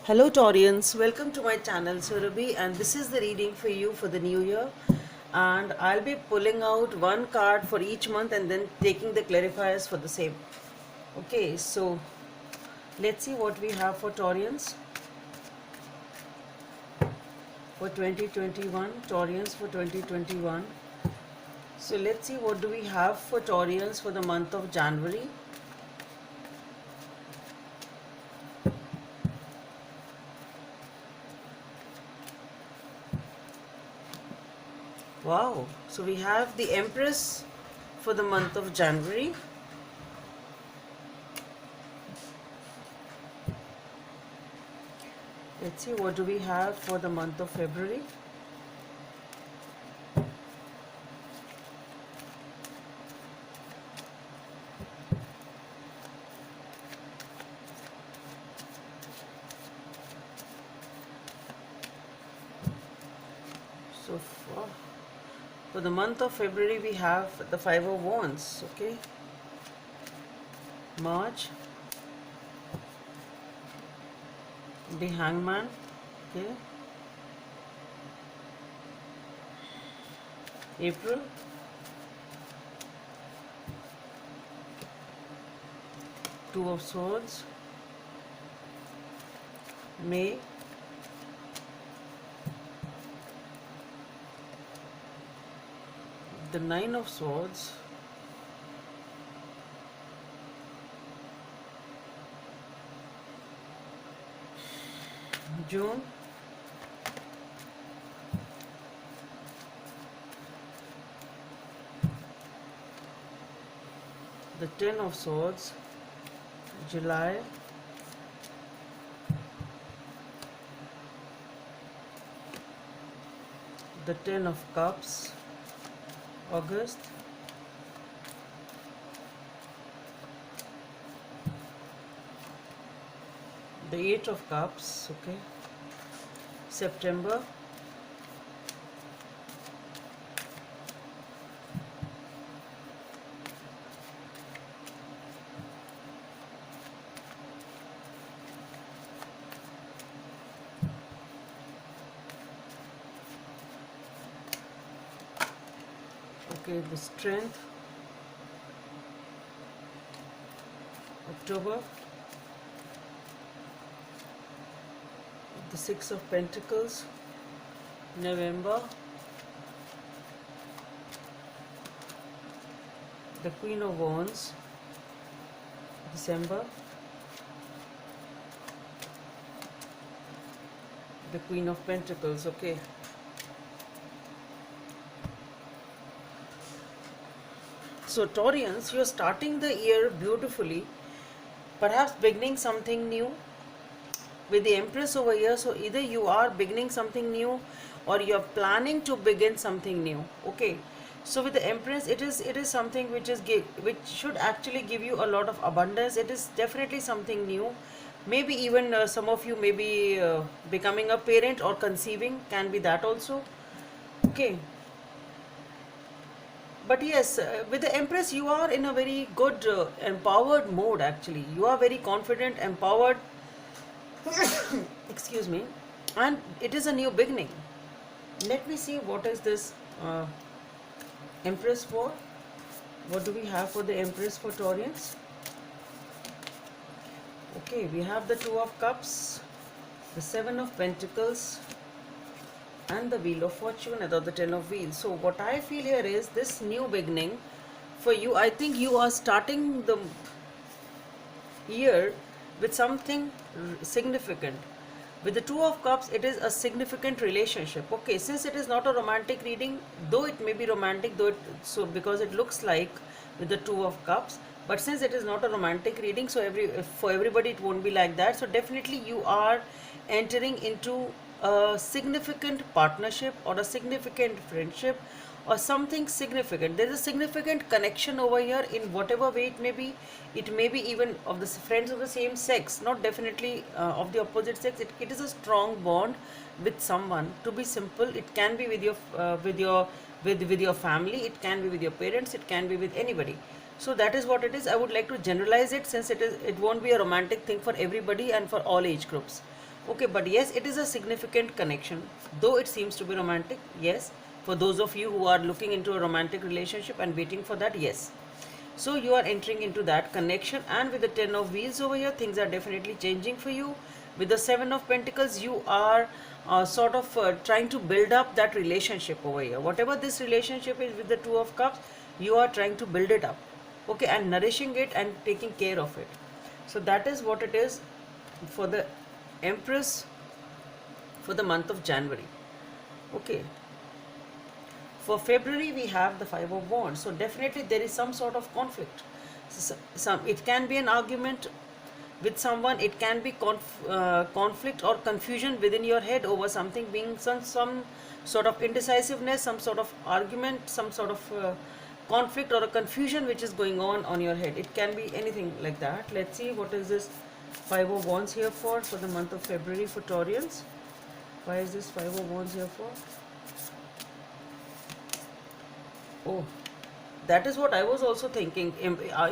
Hello Taurians, welcome to my channel Surabhi, and this is the reading for you for the new year. And I'll be pulling out one card for each month and then taking the clarifiers for the same. Okay, so let's see what we have for Taurians for 2021. Taurians for 2021. So let's see what do we have for Taurians for the month of January. Wow, so we have the Empress for the month of January. Let's see what do we have for the month of February. So for the month of February we have the Five of Wands. Okay, March, the Hangman. Okay, April, Two of Swords. May, the Nine of Swords. June, the Ten of Swords. July, the Ten of Cups. August, the Eight of Cups. Okay, September, okay, the Strength. October, the Six of Pentacles. November, the Queen of Wands. December, the Queen of Pentacles. Okay, so Taurians, you're starting the year beautifully, perhaps beginning something new with the Empress over here. So either you are beginning something new or you're planning to begin something new. Okay, so with the Empress, it is something which which should actually give you a lot of abundance. It is definitely something new. Maybe even some of you may be becoming a parent or conceiving, can be that also. Okay, but yes, with the Empress you are in a very good empowered mode. Actually, you are very confident, empowered. Excuse me, and it is a new beginning. Let me see what is this Empress for. What do we have for the Empress for Taurians? Okay, we have the Two of Cups, the Seven of Pentacles, and the Wheel of Fortune, or the Ten of Wheels. So what I feel here is this new beginning for you. I think you are starting the year with something significant. With the Two of Cups, it is a significant relationship. Okay, since it is not a romantic reading, though it may be romantic, so because it looks like with the Two of Cups, but since it is not a romantic reading, so for everybody it won't be like that. So definitely you are entering into a significant partnership or a significant friendship or something significant. There is a significant connection over here in whatever way it may be. It may be even of the friends of the same sex, not definitely of the opposite sex. It is a strong bond with someone. To be simple, it can be with your family, it can be with your parents, it can be with anybody. So that is what it is. I would like to generalize it, since it won't be a romantic thing for everybody and for all age groups. Okay, but yes, it is a significant connection, though it seems to be romantic. Yes, for those of you who are looking into a romantic relationship and waiting for that, yes. So you are entering into that connection, and with the 10 of wheels over here, things are definitely changing for you. With the 7 of pentacles, you are sort of trying to build up that relationship over here. Whatever this relationship is with the 2 of cups, you are trying to build it up, okay, and nourishing it and taking care of it. So that is what it is for the Empress for the month of January. Okay, for February we have the 5 of wands. So definitely there is some sort of conflict. It can be an argument with someone, it can be conflict or confusion within your head over something, being some sort of indecisiveness, some sort of argument, some sort of conflict or a confusion which is going on your head. It can be anything like that. Let's see what is this 5 of wands here for the month of February for Taurians. Why is this 5 of wands here for? Oh, that is what I was also thinking.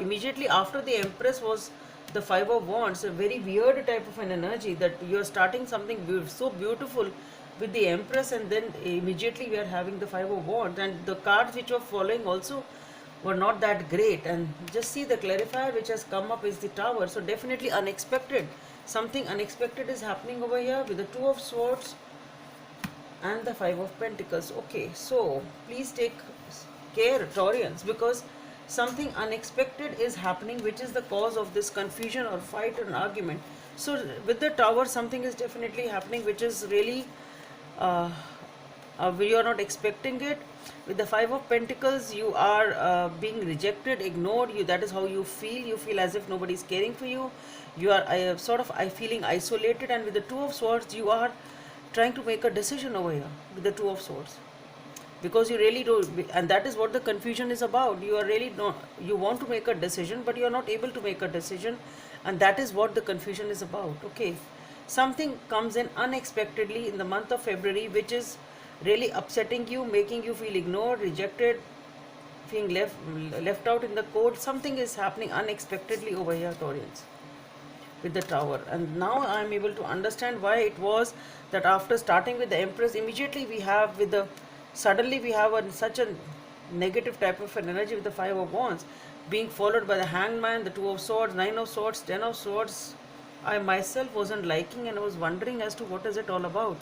Immediately after the Empress was the 5 of wands, a very weird type of an energy, that you are starting something so beautiful with the Empress, and then immediately we are having the 5 of wands, and the cards which were following also were not that great. And just see, the clarifier which has come up is the Tower. So definitely unexpected, something unexpected is happening over here with the 2 of swords and the 5 of pentacles. Okay, so please take care, Taurians, because something unexpected is happening which is the cause of this confusion or fight or argument. So with the Tower, something is definitely happening which is really we are not expecting it. With the 5 of pentacles, you are being rejected, ignored. That is how you feel. You feel as if nobody is caring for you. You are feeling isolated. And with the 2 of swords, you are trying to make a decision over here with the 2 of swords, because you really don't, and that is what the confusion is about. You are really not, you want to make a decision but you are not able to make a decision, and that is what the confusion is about. Okay, something comes in unexpectedly in the month of February which is really upsetting you, making you feel ignored, rejected, feeling left out in the cold. Something is happening unexpectedly over here, Taurians, with the Tower. And now I am able to understand why it was that after starting with the Empress, immediately we have suddenly we have such a negative type of an energy with the 5 of wands, being followed by the Hangman, the 2 of swords, 9 of swords, 10 of swords. I myself wasn't liking, and I was wondering as to what is it all about.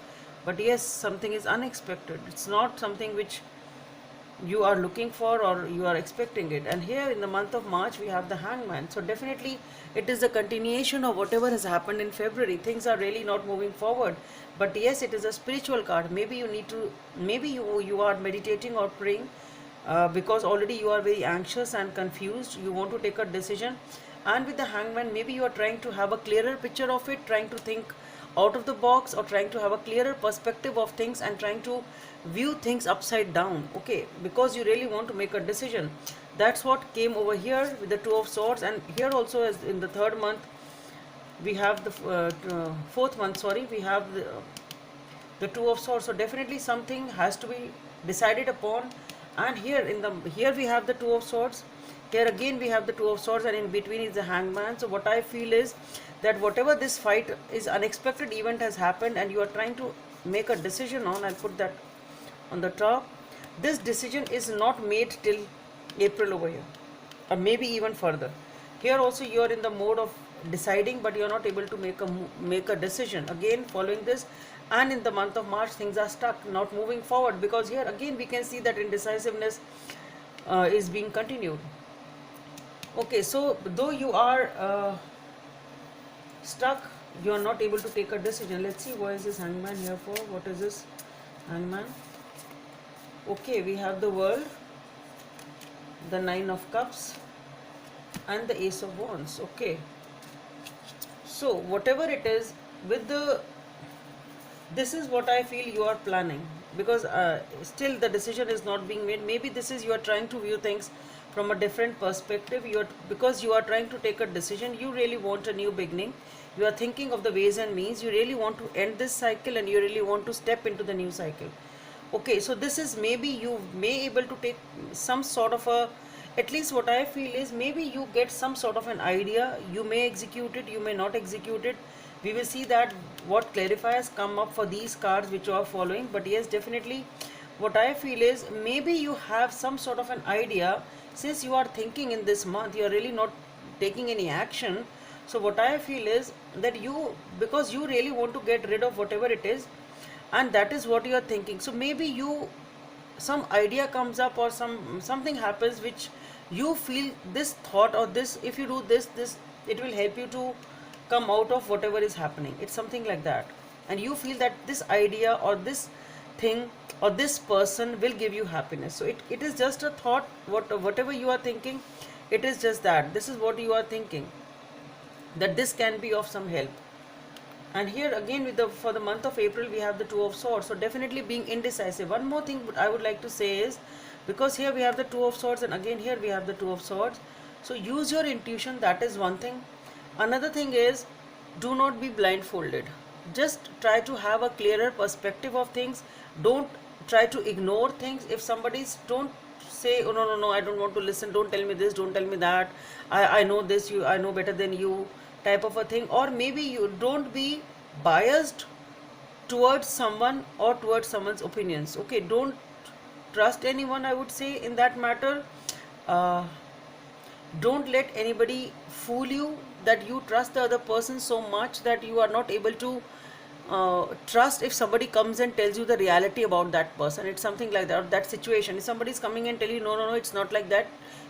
But yes, something is unexpected. It's not something which you are looking for or you are expecting it. And here in the month of March we have the Hangman. So definitely it is a continuation of whatever has happened in February. Things are really not moving forward, but yes, it is a spiritual card. Maybe you need to, maybe you are meditating or praying because already you are very anxious and confused. You want to take a decision, and with the Hangman, maybe you are trying to have a clearer picture of it, trying to think out of the box, or trying to have a clearer perspective of things and trying to view things upside down. Okay, because you really want to make a decision. That's what came over here with the 2 of swords. And here also, as in the third month, we have the fourth month, sorry, we have the 2 of swords. So definitely something has to be decided upon. And here we have the 2 of swords. Here again we have the 2 of swords, and in between is the Hangman. So what I feel is that whatever this fight is, unexpected event has happened and you are trying to make a decision on. I'll put that on the top. This decision is not made till April over here, or maybe even further. Here also you are in the mode of deciding, but you are not able to make a decision. Again, following this, and in the month of March things are stuck, not moving forward, because here again we can see that indecisiveness is being continued. Okay, so though you are stuck, you are not able to take a decision. Let's see, what is this Hangman here for? What is this Hangman? Okay, we have the World, the 9 of Cups, and the Ace of Wands. Okay, so whatever it is, with this is what I feel you are planning, because still the decision is not being made. Maybe this is, you are trying to view things from a different perspective. Because you are trying to take a decision, you really want a new beginning. You are thinking of the ways and means. You really want to end this cycle, and you really want to step into the new cycle. Okay, so this is, maybe you may able to take some sort of a at least what I feel is maybe you get some sort of an idea. You may execute it, you may not execute it. We will see that what clarifiers come up for these cards which you are following. But yes, definitely what I feel is maybe you have some sort of an idea. Since you are thinking in this month, you are really not taking any action. So what I feel is that you, because you really want to get rid of whatever it is, and that is what you are thinking. So maybe you, some idea comes up, or something happens which you feel this thought, or this, if you do this, it will help you to come out of whatever is happening. It's something like that, and you feel that this idea or this thing or this person will give you happiness. So it is just a thought. Whatever you are thinking, it is just that this is what you are thinking, that this can be of some help. And here again, with the, for the month of April, we have the Two of Swords. So definitely being indecisive. One more thing I would like to say is, because here we have the Two of Swords, and again here we have the Two of Swords. So use your intuition, that is one thing. Another thing is, do not be blindfolded. Just try to have a clearer perspective of things. Don't try to ignore things. If somebody's, don't say, oh no, I don't want to listen, don't tell me this, don't tell me that, I know this, I know better than you, type of a thing. Or maybe you don't be biased towards someone or towards someone's opinions. Okay, don't trust anyone, I would say, in that matter. uh, don't let anybody fool you, that you trust the other person so much that you are not able to trust if somebody comes and tells you the reality about that person. It's something like that, or that situation. If somebody is coming and tell you, no, it's not like that,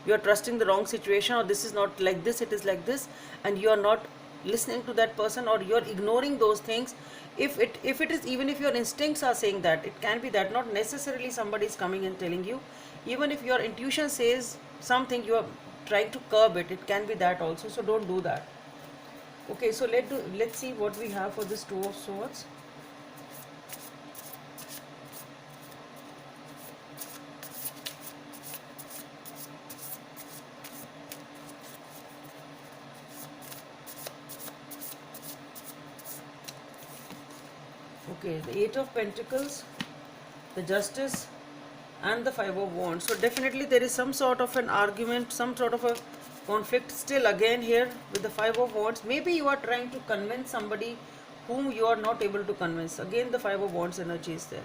you are trusting the wrong situation, or this is not like this, it is like this, and you are not listening to that person, or you are ignoring those things. If it is, even if your instincts are saying that, it can be that not necessarily somebody is coming and telling you. Even if your intuition says something, you are trying to curb it, it can be that also. So don't do that. Okay, so let's see what we have for this Two of Swords. Okay, the Eight of Pentacles, the Justice, and the Five of Wands. So definitely there is some sort of an argument, some sort of a conflict still again here with the Five of Wands. Maybe you are trying to convince somebody whom you are not able to convince. Again the Five of Wands energy is there.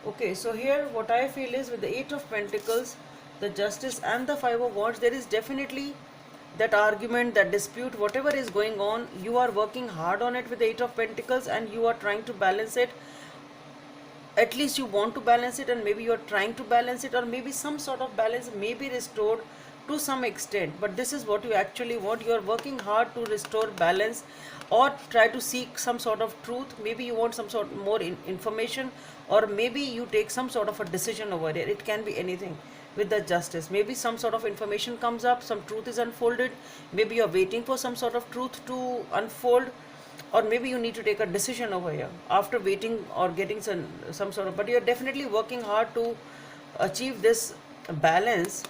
Okay, so here what I feel is, with the Eight of Pentacles, the Justice, and the Five of Wands, there is definitely that argument, that dispute, whatever is going on, you are working hard on it with the Eight of Pentacles, and you are trying to balance it. At least you want to balance it, and maybe you are trying to balance it, or maybe some sort of balance may be restored to some extent. But this is what you actually want. You are working hard to restore balance, or try to seek some sort of truth. Maybe you want some sort of more information, or maybe you take some sort of a decision over here. It can be anything. With the Justice, maybe some sort of information comes up, some truth is unfolded, maybe you're waiting for some sort of truth to unfold, or maybe you need to take a decision over here after waiting or getting some sort of, but you're definitely working hard to achieve this balance,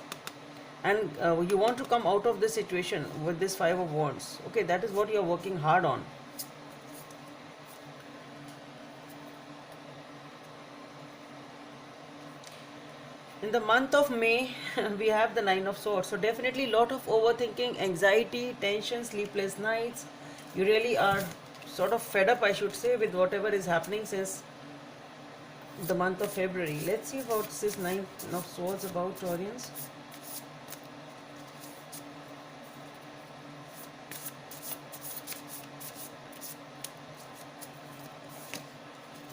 and you want to come out of this situation with this Five of Wands. Okay, that is what you're working hard on. In the month of May, we have the Nine of Swords. So definitely lot of overthinking, anxiety, tension, sleepless nights. You really are sort of fed up, I should say, with whatever is happening since the month of February. Let's see what this Nine of Swords about, Taurians.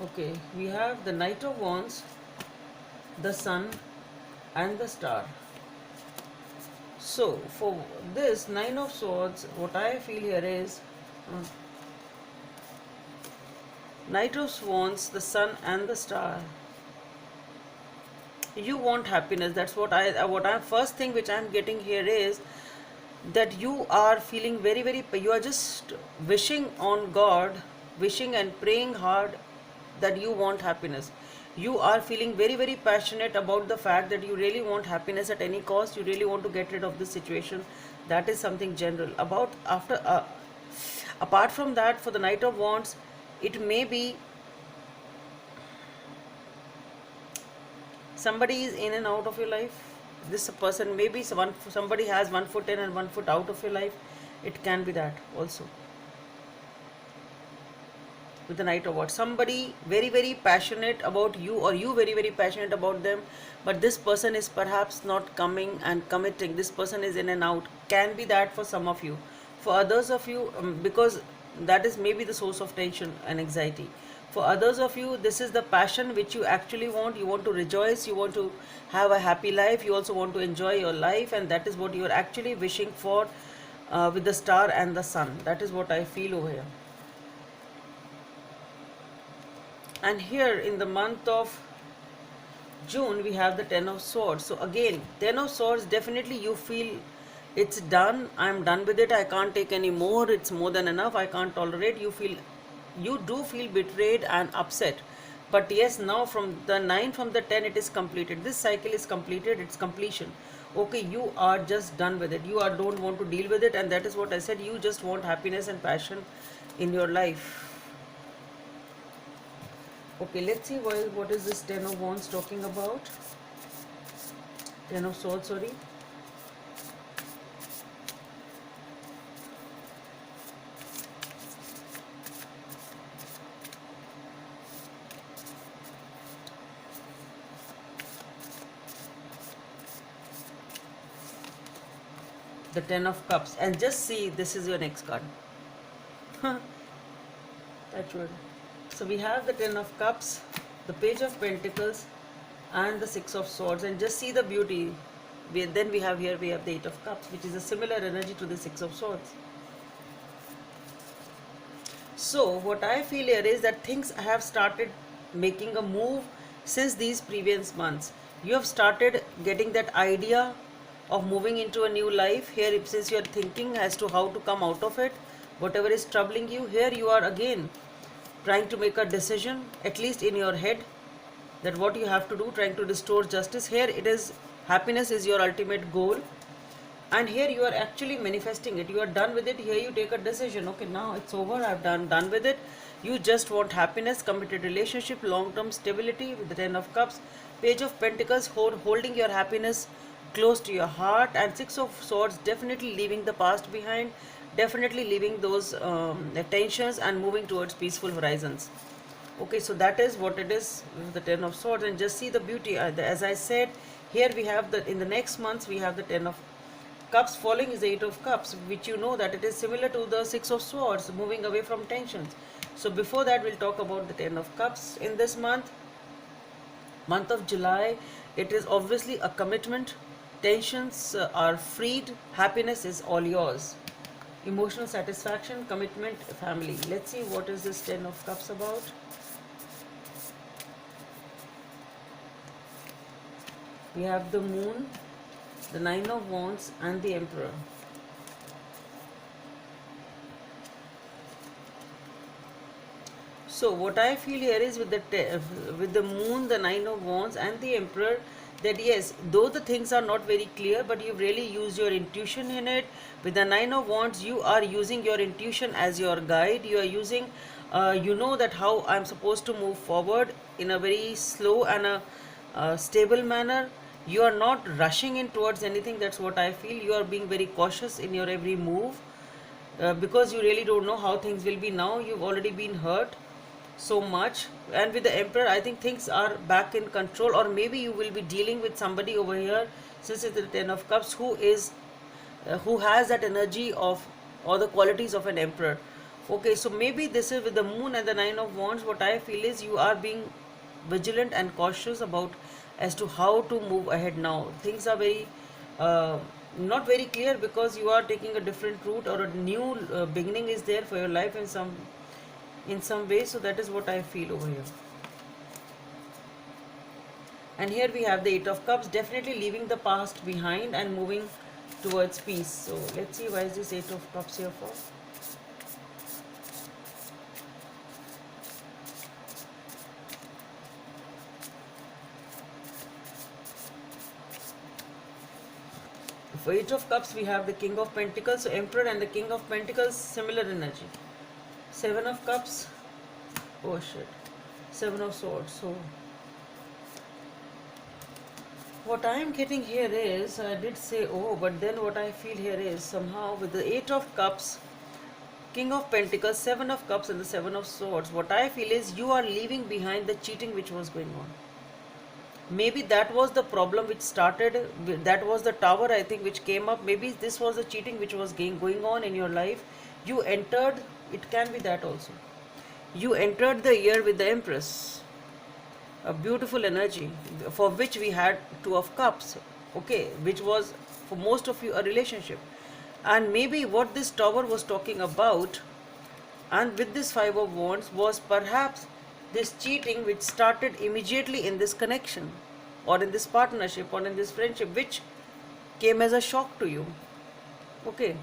Okay, we have the Knight of Wands, the Sun, and the Star. So for this Nine of Swords, what I feel here is Knight of Wands, the Sun, and the Star. You want happiness. That's what I first thing which I am getting here is that you are feeling very, you are just wishing on God, wishing and praying hard that you want happiness. You are feeling very passionate about the fact that you really want happiness at any cost. You really want to get rid of this situation. That is something general. About after apart from that, for the Knight of Wands, it may be somebody is in and out of your life. this person, maybe somebody has 1 foot in and 1 foot out of your life. It can be that also with the Knight of Wands. Somebody very, very passionate about you, or you very, very passionate about them, but this person is perhaps not coming and committing. This person is in and out. Can be that for some of you. For others of you, because that is maybe the source of tension and anxiety. For others of you, this is the passion which you actually want. You want to rejoice, you want to have a happy life, you also want to enjoy your life, and that is what you are actually wishing for with the star and the sun. That is what I feel over here. And here in the month of June, we have the Ten of Swords. So again, Ten of Swords, definitely you feel it's done. I'm done with it. I can't take any more. It's more than enough. I can't tolerate. You do feel betrayed and upset. But yes, now from the 9, from the 10, it is completed. This cycle is completed. It's completion. Okay, you are just done with it. You don't want to deal with it. And that is what I said. You just want happiness and passion in your life. Okay, let's see what is this Ten of Wands talking about. Ten of Swords, sorry. The Ten of Cups. And just see, this is your next card. That would. So we have the Ten of Cups, the Page of Pentacles, and the Six of Swords. And just see the beauty. Then we have the Eight of Cups, which is a similar energy to the Six of Swords. So what I feel here is that things have started making a move since these previous months. You have started getting that idea of moving into a new life. Here, since you are thinking as to how to come out of it, whatever is troubling you, here you are again trying to make a decision, at least in your head, that what you have to do, trying to restore justice. Here it is, happiness is your ultimate goal, and here you are actually manifesting it. You are done with it. Here you take a decision. Okay, now it's over. I've done with it. You just want happiness, committed relationship, long-term stability with the Ten of Cups, Page of Pentacles, holding your happiness close to your heart, and Six of Swords, definitely leaving the past behind, definitely leaving those tensions and moving towards peaceful horizons. Okay, so that is what it is with the Ten of Swords. And just see the beauty. As I said, here we have in the next months we have the Ten of Cups. Following is the Eight of Cups, which you know that it is similar to the Six of Swords, moving away from tensions. So before that, we'll talk about the Ten of Cups in this month of July. It is obviously a commitment. Tensions are freed. Happiness is all yours. Emotional satisfaction, commitment, family. Let's see what is this Ten of Cups about. We have the Moon, the Nine of Wands, and the Emperor. So what I feel here is with the Moon, the Nine of Wands, and the Emperor, that yes, though the things are not very clear, but you've really used your intuition in it. With the Nine of Wands, you are using your intuition as your guide. You are using, you know that how I'm supposed to move forward in a very slow and a stable manner. You are not rushing in towards anything. That's what I feel. You are being very cautious in your every move because you really don't know how things will be now. You've already been hurt so much, and with the Emperor, I think things are back in control, or maybe you will be dealing with somebody over here, since it's the Ten of Cups, who has that energy of, or the qualities of an Emperor. Okay, so maybe this is with the Moon and the Nine of Wands. What I feel is you are being vigilant and cautious about as to how to move ahead now. Things are very not very clear because you are taking a different route, or a new beginning is there for your life in some way. So that is what I feel over here. And here we have the Eight of Cups, definitely leaving the past behind and moving towards peace. So let's see, why is this Eight of Cups here for? For Eight of Cups, we have the King of Pentacles. So Emperor and the King of Pentacles, similar energy. Seven of Cups. Oh shit. Seven of Swords. So What I am getting here is, I did say oh, but then what I feel here is somehow with the Eight of Cups, King of Pentacles, Seven of Cups, and the Seven of Swords, what I feel is you are leaving behind the cheating which was going on. Maybe that was the problem which started, that was the tower I think which came up. Maybe this was the cheating which was going on in your life. You entered, it can be that also. You entered the year with the Empress, a beautiful energy for which we had Two of Cups, okay, which was for most of you a relationship. And maybe what this tower was talking about, and with this Five of Wands, was perhaps this cheating which started immediately in this connection or in this partnership or in this friendship, which came as a shock to you, okay.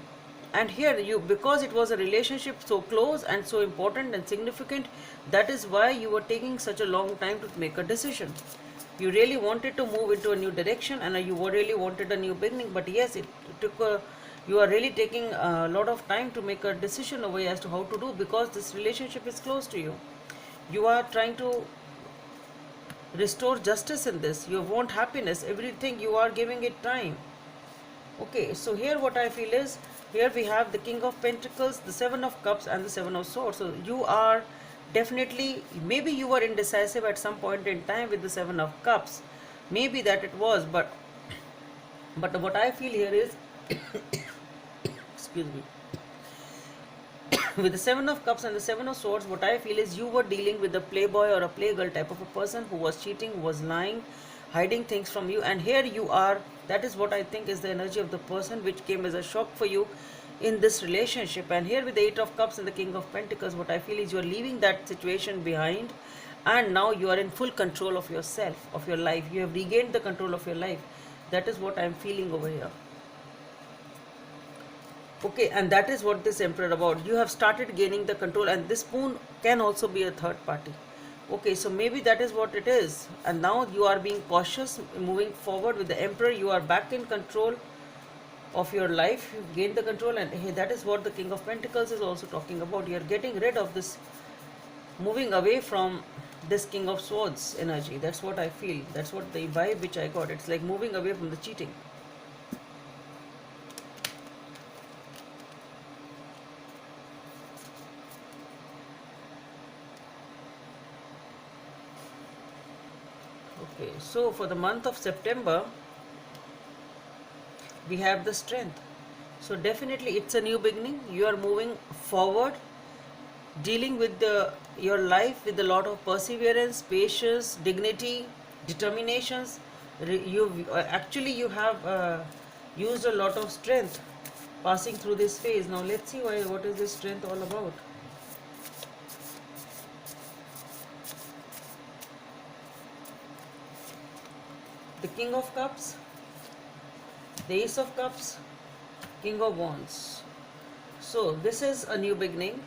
And here you, because it was a relationship so close and so important and significant, that is why you were taking such a long time to make a decision. You really wanted to move into a new direction and you really wanted a new beginning, but yes, it took a, you are really taking a lot of time to make a decision over as to how to do, because this relationship is close to you. You are trying to restore justice in this. You want happiness, everything, you are giving it time. Okay, so here what I feel is, here we have the King of Pentacles, the Seven of Cups, and the Seven of Swords. So you are definitely, maybe you were indecisive at some point in time with the Seven of Cups. Maybe that it was, but what I feel here is, excuse me, with the Seven of Cups and the Seven of Swords, what I feel is you were dealing with a playboy or a playgirl type of a person who was cheating, who was lying, hiding things from you. And here you are, that is what I think is the energy of the person which came as a shock for you in this relationship. And here with the Eight of Cups and the King of Pentacles, what I feel is you are leaving that situation behind, and now you are in full control of yourself, of your life. You have regained the control of your life. That is what I am feeling over here. Okay, and that is what this Emperor about. You have started gaining the control, and this Moon can also be a third party. Okay, so maybe that is what it is. And now you are being cautious, moving forward with the Emperor. You are back in control of your life. You gained the control, and hey, that is what the King of Pentacles is also talking about. You are getting rid of this, moving away from this King of Swords energy. That's what I feel. That's what the vibe which I got. It's like moving away from the cheating. Okay, so for the month of September, we have the Strength. So definitely it's a new beginning. You are moving forward, dealing with your life with a lot of perseverance, patience, dignity, determinations. You have used a lot of strength passing through this phase. Now let's see what is this strength all about. The King of Cups, the Ace of Cups, King of Wands. So this is a new beginning.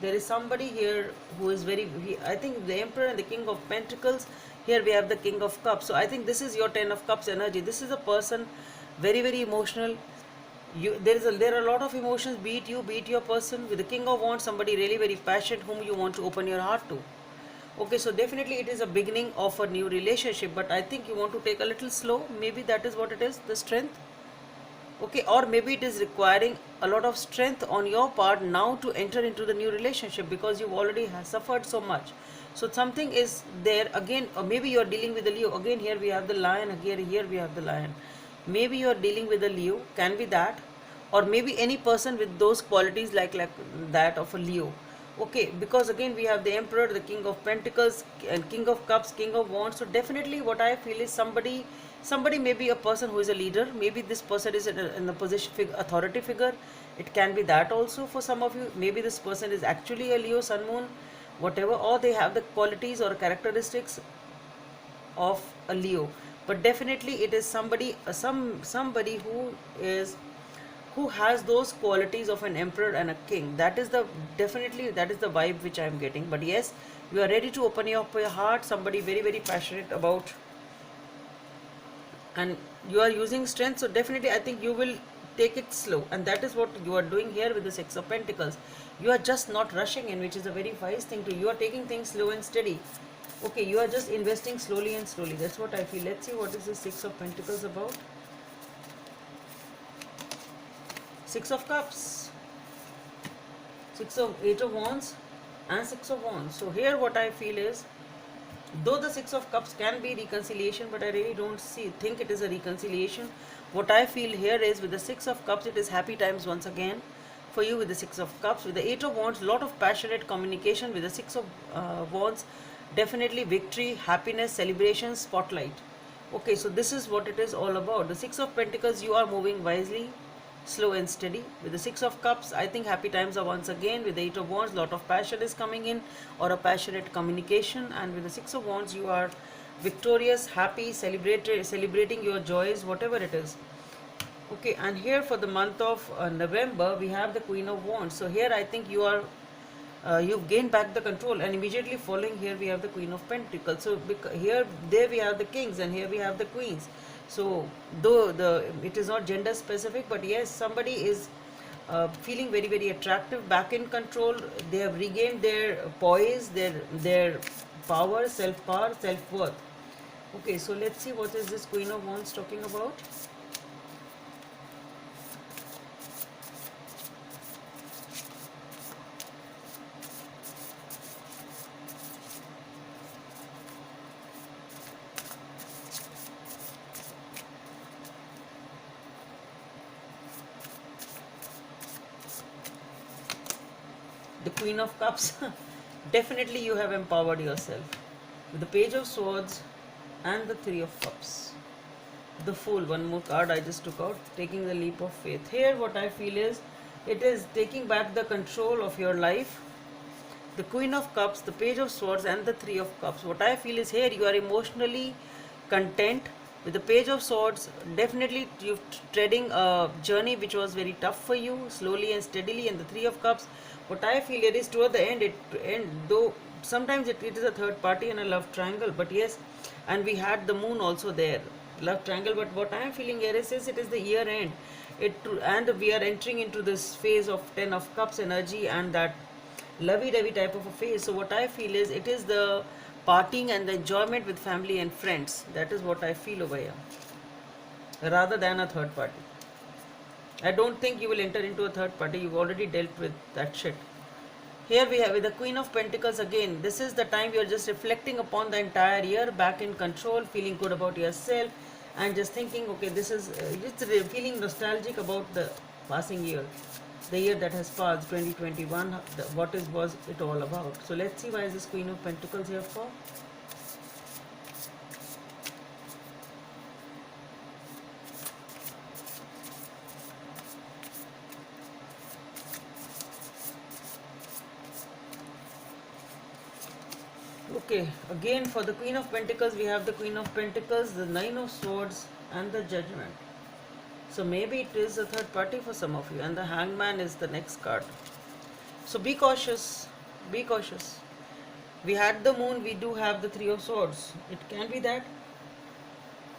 There is somebody here who is I think the Emperor and the King of Pentacles. Here we have the King of Cups. So I think this is your Ten of Cups energy. This is a person very, very emotional. There are a lot of emotions, be it you, be it your person. With the King of Wands, somebody really very passionate whom you want to open your heart to. Okay, so definitely it is a beginning of a new relationship, but I think you want to take a little slow. Maybe that is what it is, the strength. Okay, or maybe it is requiring a lot of strength on your part now to enter into the new relationship, because you've already suffered so much. So something is there again, or maybe you're dealing with a Leo. Again, here we have the Lion, here we have the Lion. Maybe you're dealing with a Leo, can be that, or maybe any person with those qualities like that of a Leo. Okay, because again we have the Emperor, the King of Pentacles, and King of Cups, King of Wands. So definitely what I feel is somebody may be a person who is a leader. Maybe this person is in a position, authority figure. It can be that also for some of you. Maybe this person is actually a Leo, Sun, Moon, whatever, or they have the qualities or characteristics of a Leo. But definitely it is somebody who has those qualities of an emperor and a king. That is the vibe which I am getting. But yes, you are ready to open your heart. Somebody very, very passionate about, and you are using strength. So definitely I think you will take it slow, and that is what you are doing here with the Six of Pentacles. You are just not rushing in, which is a very wise thing to. You are taking things slow and steady. Okay, you are just investing slowly and slowly. That's what I feel. Let's see what is the Six of Pentacles about. Six of Cups, Eight of Wands, and Six of Wands. So here what I feel is, though the Six of Cups can be reconciliation, but I really don't think it is a reconciliation. What I feel here is, with the Six of Cups, it is happy times once again for you with the Six of Cups. With the Eight of Wands, lot of passionate communication. With the Six of Wands, definitely victory, happiness, celebration, spotlight. Okay, so this is what it is all about. The Six of Pentacles, you are moving wisely, slow and steady. With the Six of Cups, I think happy times are once again. With the Eight of Wands, lot of passion is coming in, or a passionate communication. And with the Six of Wands, you are victorious, happy, celebrating your joys, whatever it is. Okay, and here for the month of November, we have the Queen of Wands. So here I think you've gained back the control, and immediately following here we have the Queen of Pentacles. So there we have the kings, and here we have the queens. So though it is not gender specific, but yes, somebody is feeling very very attractive, back in control. They have regained their poise, their power, self power, self worth. Okay, so let's see what is this Queen of Wands talking about. The Queen of Cups. Definitely you have empowered yourself with the Page of Swords and the Three of Cups. The Fool, one more card I just took out, taking the leap of faith. Here what I feel is, it is taking back the control of your life. The Queen of Cups, the Page of Swords, and the Three of Cups. What I feel is, here you are emotionally content. With the Page of Swords, definitely you're treading a journey which was very tough for you, slowly and steadily. And the Three of Cups, what I feel it is, toward the end, though sometimes it is a third party and a love triangle, but yes, and we had the moon also there, love triangle. But what I am feeling here is, it is the year end, and we are entering into this phase of Ten of Cups energy, and that lovey-dovey type of a phase. So what I feel is, it is the partying and the enjoyment with family and friends. That is what I feel over here, rather than a third party. I don't think you will enter into a third party. You've already dealt with that shit. Here we have with the Queen of Pentacles again. This is the time you're just reflecting upon the entire year, back in control, feeling good about yourself, and just thinking, okay, this is just feeling nostalgic about the passing year, the year that has passed, 2021. What was it all about? So let's see, why is this Queen of Pentacles here for? Okay, again for the Queen of Pentacles, we have the Queen of Pentacles, the Nine of Swords, and the Judgment. So maybe it is a third party for some of you, and the Hangman is the next card. So be cautious, be cautious. We had the moon, we do have the Three of Swords. It can be that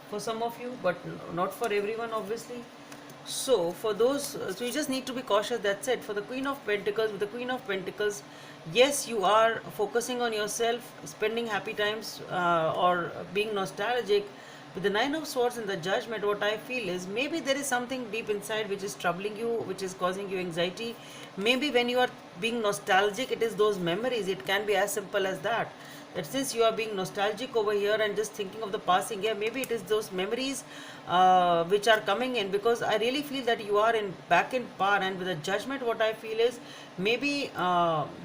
for some of you, but not for everyone, obviously. So for those, so you just need to be cautious. That's it. For the Queen of Pentacles, with the Queen of Pentacles, yes, you are focusing on yourself, spending happy times, or being nostalgic. With the Nine of Swords and the Judgment, what I feel is, maybe there is something deep inside which is troubling you, which is causing you anxiety. Maybe when you are being nostalgic, it is those memories. It can be as simple as that. That since you are being nostalgic over here and just thinking of the passing year, maybe it is those memories which are coming in, because I really feel that you are back in power. And with the Judgment, what I feel is, maybe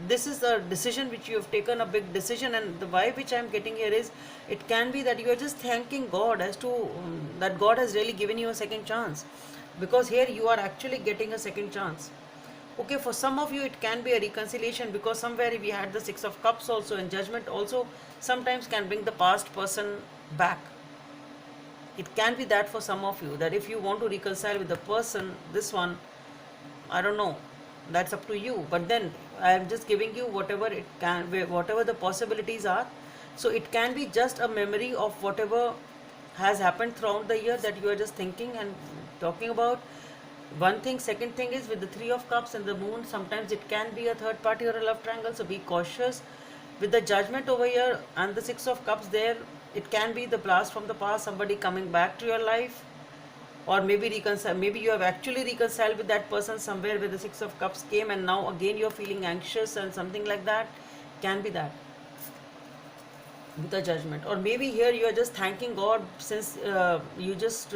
this is a decision which you have taken, a big decision, and the vibe which I am getting here is, it can be that you are just thanking God as to that God has really given you a second chance, because here you are actually getting a second chance. Okay, for some of you it can be a reconciliation, because somewhere we had the Six of Cups also, and Judgment also sometimes can bring the past person back. It can be that for some of you, that if you want to reconcile with the person, this one, I don't know, that's up to you. But then I am just giving you whatever it can, whatever the possibilities are. So it can be just a memory of whatever has happened throughout the year that you are just thinking and talking about. One thing. Second thing is, with the Three of Cups and the moon, sometimes it can be a third party or a love triangle. So be cautious. With the Judgment over here and the Six of Cups there, it can be the blast from the past, somebody coming back to your life, or maybe reconcile. Maybe you have actually reconciled with that person somewhere where the Six of Cups came, and now again you're feeling anxious and something like that. Can be that with the Judgment. Or maybe here you are just thanking God, since you're just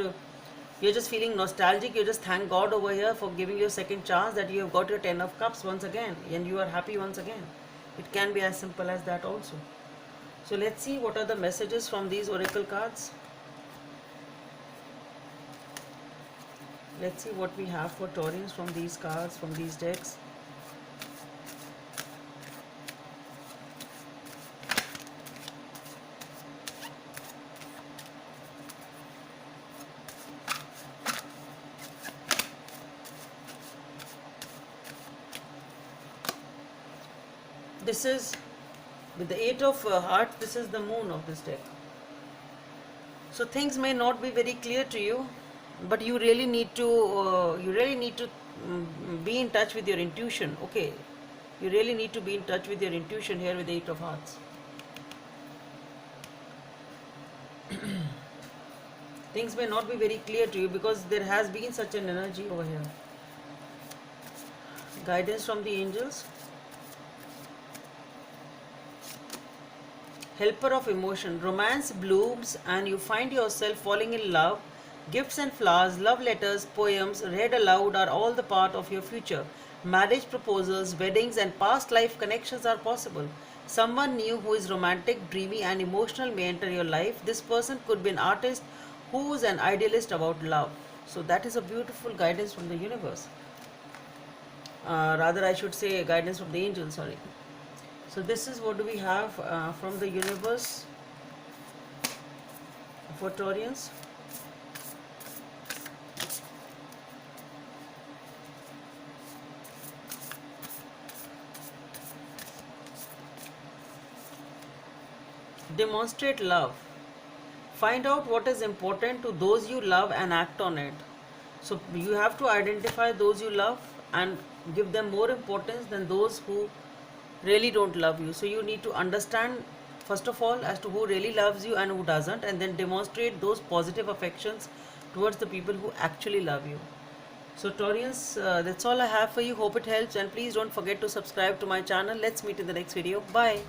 feeling nostalgic. You just thank God over here for giving you a second chance, that you have got your Ten of Cups once again and you are happy once again. It can be as simple as that also. So let's see what are the messages from these oracle cards. Let's see what we have for Taurians from these cards, from these decks. This is, with the Eight of Hearts, this is the moon of this deck. So things may not be very clear to you, but you really need to be in touch with your intuition. Okay, you really need to be in touch with your intuition here with the Eight of Hearts. Things may not be very clear to you because there has been such an energy over here. Guidance from the angels. Helper of emotion. Romance blooms and you find yourself falling in love. Gifts and flowers, love letters, poems read aloud are all the part of your future. Marriage proposals, weddings and past life connections are possible. Someone new who is romantic, dreamy and emotional may enter your life. This person could be an artist who is an idealist about love. So that is a beautiful guidance from the universe. Rather I should say guidance from the angels, sorry. So this is what do we have from the universe for Taurians. Demonstrate love. Find out what is important to those you love and act on it. So you have to identify those you love and give them more importance than those who really don't love you. So you need to understand first of all as to who really loves you and who doesn't, and then demonstrate those positive affections towards the people who actually love you. So Taurians, that's all I have for you. Hope it helps, and please don't forget to subscribe to my channel. Let's meet in the next video. Bye.